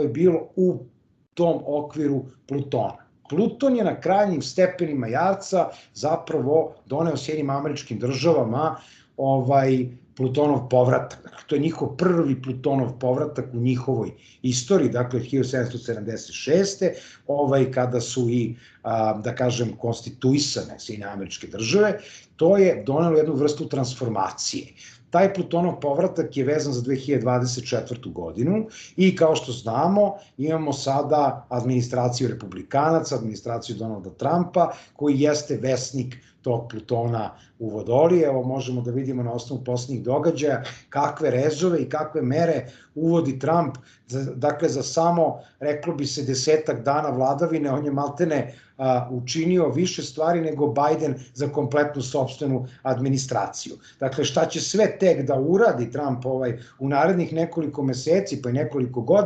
bilo u tom okviru Plutona. Pluton je na krajnjim stepenima jarca zapravo doneo Sjedinjenim Američkim Državama Plutonov povratak. Dakle, to je njihov prvi Plutonov povratak u njihovoj istoriji, dakle 1776. Kada su i, da kažem, konstituisane Sjedinjene Američke Države, to je donelo jednu vrstu transformacije. Taj Plutonov povratak je vezan za 2024. godinu i kao što znamo imamo sada administraciju republikanaca, administraciju Donalda Trumpa koji jeste vesnik tog Plutona u Vodoliji. Evo možemo da vidimo na osnovu poslednjih događaja kakve rezove i kakve mere uvodi Trump. Dakle, za samo, reklo bi se, 10-ak dana vladavine, on je maltene učinio više stvari nego Biden za kompletnu sopstvenu administraciju. Dakle, šta će sve tek da uradi Trump u narednih nekoliko meseci pa i nekoliko godina,